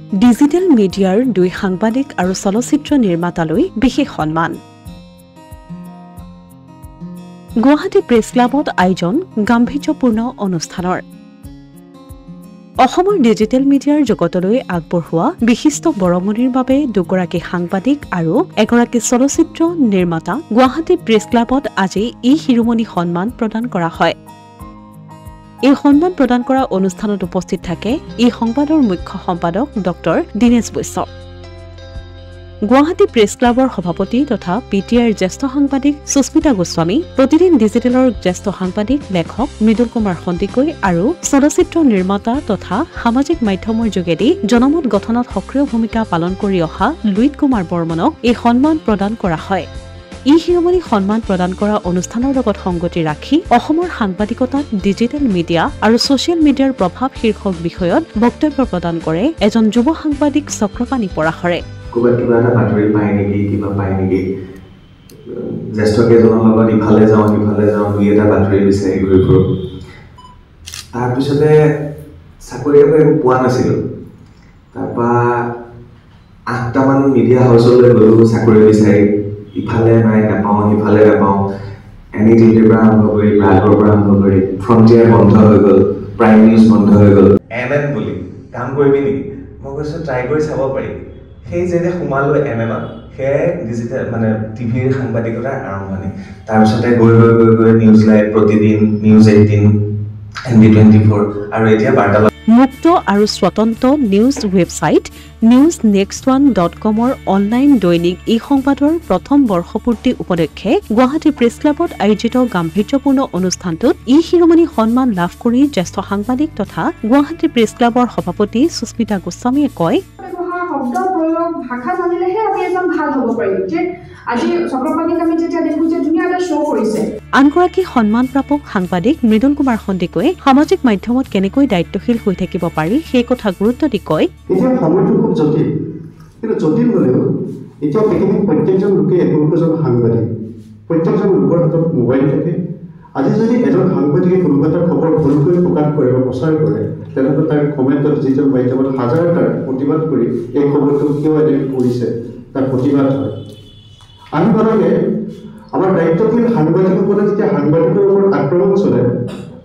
Digital মিডিয়াৰ 2 সাংবাদিক আৰু চলচ্চিত্ৰ নিৰ্মাতালৈ বিশেষ সন্মান। গুৱাহাটী প্ৰেছ ক্লাবত আয়োজন গাম্ভীৰ্যপূৰ্ণ অনুষ্ঠানৰ। অসমৰ ডিজিটেল মিডিয়াৰ জগতলৈ আগবঢ়োৱা বিশিষ্ট বৰঙণিৰ বাবে দুগৰাকী সাংবাদিক আৰু এগৰাকী চলচ্চিত্ৰ নিৰ্মাতা গুৱাহাটী প্ৰেছ ক্লাবত আজি এই শিৰোমণি সন্মান প্ৰদান কৰা হয়। এই সন্মান প্ৰদান কৰা অনুষ্ঠানত উপস্থিত থাকে এই সংবাদৰ মুখ্য সম্পাদক ডক্টৰ দীনেশ বৈশ্য, গুৱাহাটী প্ৰেছ ক্লাবৰ সভাপতি তথা পিটিআইৰ জ্যেষ্ঠ সাংবাদিক সুস্মিতা গোস্বামী, প্ৰতিদিন ডিজিটেলৰ জ্যেষ্ঠ সাংবাদিক লেখক মৃদুল কুমাৰ সন্দিকৈ আৰু চলচ্চিত্ৰ নিৰ্মাতা তথা সামাজিক মাধ্যমৰ যোগেদি জনমত গঠনত সক্ৰিয় ভূমিকা পালন কৰি অহা লুইত কুমাৰ বৰ্মনক এই সন্মান প্ৰদান কৰা হয়। এই শিৰোমণি সন্মান প্ৰদান কৰা অনুষ্ঠানৰ লগত সংগতি ৰাখি অসমৰ সাংবাদিকতাত ডিজিটেল মিডিয়া আৰু ছচিয়েল মিডিয়াৰ প্ৰভাৱ শীৰ্ষক বিষয়ত বক্তব্য প্ৰদান কৰে এজন যুৱ সাংবাদিক চক্ৰপাণী পৰাশৰে। কিবা এটা বাতৰি পায় নেকি, কিবা পায় নেকি, জ্যেষ্ঠ কেইজনৰ লগত ইফালে যাওঁ সিফালে যাওঁ, দুই এটা বাতৰি বিচাৰি ঘূৰি ফুৰোঁ। তাৰপিছতে চাকৰি একো পোৱা নাছিলোঁ। তাৰপৰা 8টামান মিডিয়া হাউচলৈ গ'লোঁ চাকৰি বিচাৰি, ইফালে নাই, নাপাওঁ, সিফালে নাপাওঁ। NDTVৰ পৰা আৰম্ভ কৰি, ব্ৰাগৰ পৰা আৰম্ভ কৰি, ফ্ৰণ্টিয়াৰ বন্ধ হৈ গ'ল, প্ৰাইম নিউজ বন্ধ হৈ গ'ল। MM বুলি কাম কৰিবি নেকি? মই কৈছোঁ ট্ৰাই কৰি চাব পাৰি। সেই যেতিয়া সোমালোঁ MMত, সেয়াই ডিজিটেল মানে টিভিৰ সাংবাদিকতাৰ আৰম্ভণি। তাৰপিছতে গৈ গৈ গৈ গৈ নিউজ লাইভ, প্ৰতিদিন, নিউজ 18, ND24 আৰু এতিয়া বাৰ্তালাপ। মুক্ত আৰু স্বতন্ত্ৰ নিউজ ৱেবছাইট newsnextone.com-ৰ অনলাইন দৈনিক এই সংবাদৰ প্ৰথম বৰ্ষপূৰ্তি উপলক্ষে গুৱাহাটী প্ৰেছ ক্লাবত আয়োজিত গাম্ভীৰ্যপূৰ্ণ অনুষ্ঠানটোত এই শিৰোমণি সন্মান লাভ কৰি জ্যেষ্ঠ সাংবাদিক তথা গুৱাহাটী প্ৰেছ ক্লাবৰ সভাপতি সুস্মিতা গোস্বামীয়ে কয়, শব্দ প্ৰয়োগ ভাষা জানিলেহে আমি এজন ভাল হ'ব পাৰিম। যে আজি চক্ৰপাণীক আমি যেতিয়া দেখো যে ধুনীয়া এটা শ্ব' কৰিছে। আনগৰাকী সন্মানপ্ৰাপক সাংবাদিক মৃদুল কুমাৰ সন্দিকৈয়ে সামাজিক মাধ্যমত কেনেকৈ দায়িত্বশীল হৈ থাকিব পাৰি সেই কথা গুৰুত্ব দি কয়, এতিয়া সময়টো খুব জটিল, কিন্তু জটিল হ'লেও এতিয়া পৃথিৱীত প্ৰত্যেকজন লোকে একোজন সাংবাদিক, প্ৰত্যেকজন লোকৰ হাতত মোবাইল থাকে। আজি যদি এজন সাংবাদিকে কোনোবা এটা খবৰ ভুলকৈ প্ৰকাশ কৰে বা প্ৰচাৰ কৰে, তেনেহ'লে তাৰ কমেণ্টত ডিজিটেল মাধ্যমত হাজাৰটাৰ প্ৰতিবাদ কৰি এই খবৰটো কিয় এনেকৈ কৰিছে তাৰ প্ৰতিবাদ হয়। আমি মানে আমাৰ দায়িত্বশীল সাংবাদিকসকলে যেতিয়া সাংবাদিকৰ ওপৰত আক্ৰমণ চলে,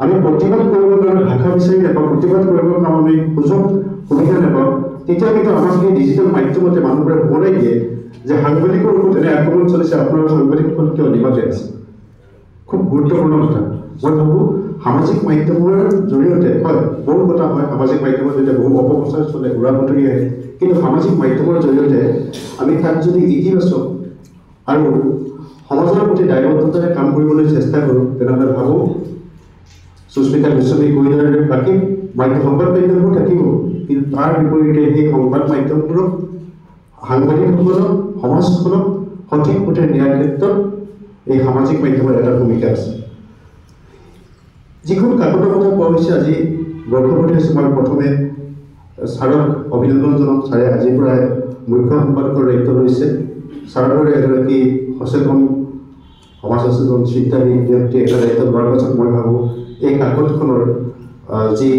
আমি প্ৰতিবাদ কৰিবৰ কাৰণে ভাষা বিচাৰি নাপাওঁ, প্ৰতিবাদ কৰিবৰ কাৰণে সুযোগ সুবিধা নাপাওঁ, তেতিয়া কিন্তু আমাক সেই ডিজিটেল মাধ্যমতে মানুহবোৰে সোঁৱৰাই দিয়ে যে সাংবাদিকৰ ওপৰত এনে আক্ৰমণ চলিছে, আপোনাৰ সাংবাদিকসকল কিয় নিমাতে আছে। খুব গুৰুত্বপূৰ্ণ কথা। মই ভাবোঁ সামাজিক মাধ্যমৰ জৰিয়তে হয় বহু কথা হয়, সামাজিক মাধ্যমৰ জৰিয়তে বহু অপপ্ৰচাৰ চলে, উৰা বাতৰি আহে, কিন্তু সামাজিক মাধ্যমৰ জৰিয়তে আমি তাত যদি ইতিবাচক আৰু সমাজৰ প্ৰতি দায়বদ্ধতাৰে কাম কৰিবলৈ চেষ্টা কৰোঁ, তেনেহ'লে ভাবোঁ সুস্মিতা গোস্বামী কৈদৰে বাকী সংবাদ মাধ্যমবোৰ থাকিব, কিন্তু তাৰ বিপৰীতে সেই সংবাদ মাধ্যমবোৰক, সাংবাদিকসকলক, সমাজখনক সঠিক পথে নিয়াৰ ক্ষেত্ৰত এই সামাজিক মাধ্যমৰ এটা ভূমিকা আছে। যিখন কাকতৰ কথা কোৱা হৈছে, আজি বৰ্ষপতি হৈছে, মই প্ৰথমে ছাৰক অভিনন্দন জনাম। ছাৰে আজিৰ পৰাই মুখ্য সম্পাদকৰ দায়িত্ব লৈছে। ছাৰৰ দৰে এগৰাকী সচেতন, সমাজ সচেতন, চিন্তাহীন ব্যক্তি এটা দায়িত্ব লোৱাৰ পাছত মই ভাবোঁ এই কাকতখনৰ যি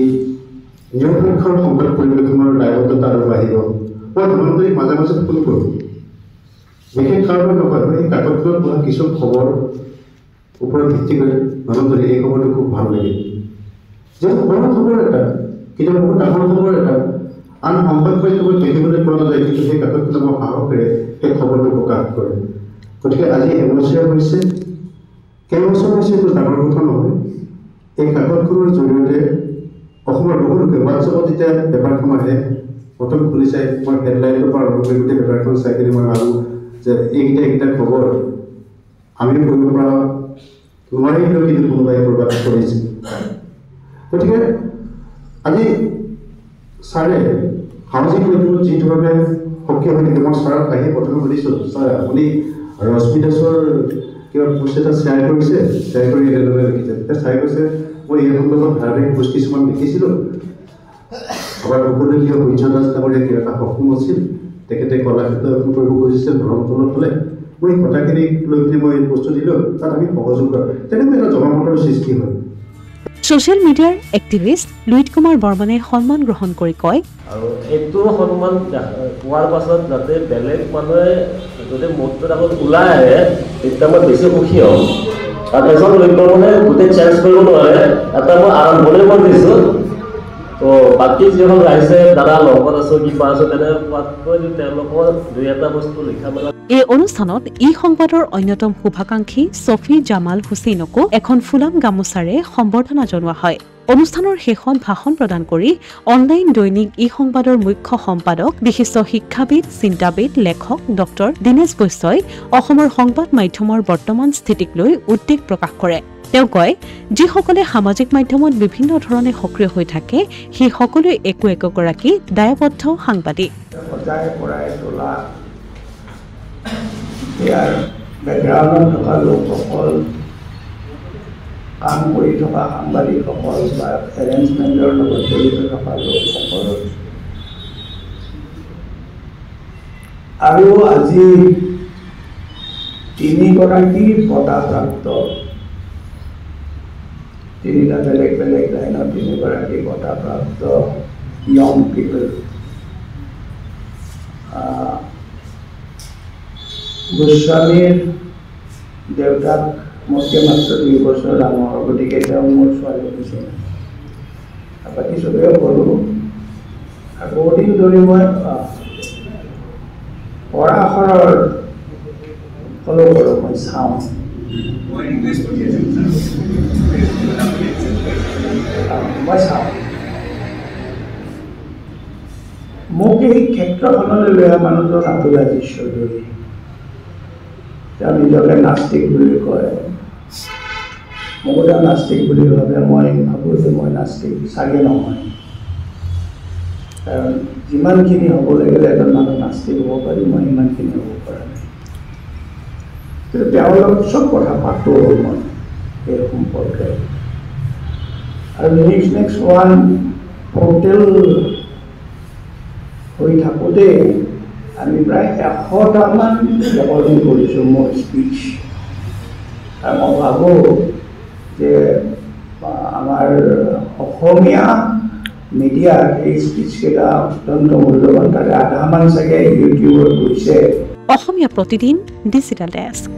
নিৰপেক্ষ সংবাদ পৰিৱেশনৰ দায়বদ্ধতা আৰু বাঢ়িব। মই ধনঞ্জয়ী মাজে মাজে ফোন কৰোঁ, বিশেষ কাৰণত নহয়, এই কাকতখনত পোৱা কিছু খবৰ ওপৰত ভিত্তি কৰি ধনঞ্জয়ী এই খবৰটো খুব ভাল লাগে, যিহেতু সৰু খবৰ এটা, কেতিয়াবা বহুত ডাঙৰ খবৰ এটা আন সংবাদ মাধ্যমত দেখিবলৈ পোৱা নাযায়, কিন্তু সেই কাকতখনে মই সাহসেৰে সেই খবৰটো প্ৰকাশ কৰে। গতিকে আজি এবছৰীয়া হৈছে, কেইবছৰ হৈছে এইটো ডাঙৰ কথা নহয়। এই কাকতখনৰ জৰিয়তে অসমৰ বহু লোকে হোৱাটছএপত যেতিয়া পেপাৰখন আহে, প্ৰথম খুলি চাই মই হেডলাইনৰ পৰা আৰম্ভ কৰি গোটেই পেপাৰখন চাই কিনে মই ভাবোঁ যে এইকেইটা খবৰ আমি কৰিব পৰা নোৱাৰিলেও কিন্তু কোনোবাই ক'ৰবাত কৰিছে। গতিকে আজি ছাৰে সামাজিক মাধ্যমত যি ধৰণে সক্ৰিয় হৈ থাকে, মই ছাৰক আহি প্ৰথমে সুধিছোঁ, ছাৰ আপুনি ৰশ্মি দাসৰ কিবা পোষ্ট এটা শ্বেয়াৰ কৰিছে, শ্বেয়াৰ কৰি এনেদৰে লিখিছে। তেতিয়া ছাৰে কৈছে, মই এই সন্দৰ্ভত ধাৰাবাহিক পোষ্ট কিছুমান লিখিছিলোঁ, আমাৰ উপদেশীয় সূৰ্য দাস ডাঙৰীয়া কিবা এটা সপোন আছিল, তেখেতে কলাক্ষেত্ৰ এখন কৰিব খুজিছিল ধৰ্মতলত হ'লে, মই এই কথাখিনিক লৈ কিনে মই এই পোষ্টটো দিলোঁ, তাত আমি সহযোগ কৰোঁ, তেনেকৈ এটা জনমতৰ সৃষ্টি হয়। ছ'চিয়েল মিডিয়াৰ এক্টিভিষ্ট লুইট কুমাৰ বৰ্মনে সন্মান গ্ৰহণ কৰি কয়, আৰু এইটো সন্মান পোৱাৰ পাছত যাতে বেলেগ মানুহে যদি মুহূৰ্তত আগত ওলাই আহে তেতিয়া মই বেছি সুখী হ'ম। কাৰণ এজন লুইট বৰ্মনে গোটেই চেঞ্জ কৰিব নোৱাৰে, এটা মই আৰম্ভণি কৰি দিছোঁ। তো বাকী যিসকল ৰাইজে দাদা লগত আছোঁ কিবা আছোঁ তেনে কোৱাতকৈ তেওঁলোকৰ দুই এটা বস্তু লিখা মেলা। এই অনুষ্ঠানত সংবাদৰ অন্যতম শুভাকাংক্ষী ছফি জামাল হুছেইনকো এখন ফুলাম গামোচাৰে সম্বৰ্ধনা জনোৱা হয়। অনুষ্ঠানৰ শেষত ভাষণ প্ৰদান কৰি অনলাইন দৈনিক সংবাদৰ মুখ্য সম্পাদক বিশিষ্ট শিক্ষাবিদ, চিন্তাবিদ, লেখক ডক্টৰ দীনেশ বৈশ্যই অসমৰ সংবাদ মাধ্যমৰ বৰ্তমান স্থিতিক লৈ উদ্বেগ প্ৰকাশ কৰে। তেওঁ কয়, যিসকলে সামাজিক মাধ্যমত বিভিন্ন ধৰণে সক্ৰিয় হৈ থাকে সেই সকলোৱে একো একোগৰাকী দায়বদ্ধ সাংবাদিক। ইয়াৰ বেকগ্ৰাউণ্ডত থকা লোকসকল, কাম কৰি থকা সাংবাদিকসকল বা এৰেঞ্জমেণ্টৰ লগত জড়িত থকা লোকসকল আৰু আজি 3গৰাকী বঁটাপ্ৰাপ্ত, 3টা বেলেগ বেলেগ লাইনত 3গৰাকী বঁটাপ্ৰাপ্ত য়ং পিপল গোস্বামীৰ দেউতাক মোতকৈ মাত্ৰ 2 বছৰ ডাঙৰ, গতিকে তেওঁ মোৰ ছোৱালী হৈছে। বাকী চবেই কৰোঁ। বহুদিন ধৰি মই পৰাশৰৰ ফল' কৰোঁ, মই চাওঁ। মোক এই ক্ষেত্ৰখনলৈ লৈ অহা মানুহজন আব্দুলাজিজ চৌধুৰী। তেওঁ নিজকে নাস্তিক বুলি কয়, মোকো তেওঁ নাস্তিক বুলি ভাবে। মই ভাবোঁ যে মই নাস্তিক চাগে নহয়, কাৰণ যিমানখিনি হ'ব লাগিলে এজন মানুহ নাস্তিক হ'ব পাৰি, মই সিমানখিনি হ'ব পৰা নাই। কিন্তু তেওঁৰ লগত চব কথা পাতোঁ মই এই সম্পৰ্কে। আৰু নেক্সট ওৱান হোটেল হৈ থাকোঁতে আমি প্ৰায় 100টামান ৰেকৰ্ডিং কৰিছোঁ মোৰ স্পীচ। আৰু মই ভাবোঁ যে আমাৰ অসমীয়া মিডিয়াত এই স্পীচকেইটা অত্যন্ত মূল্যৱান। তাতে আধামান চাগে ইউটিউবত গৈছে। Asomiya Pratidin digital desk.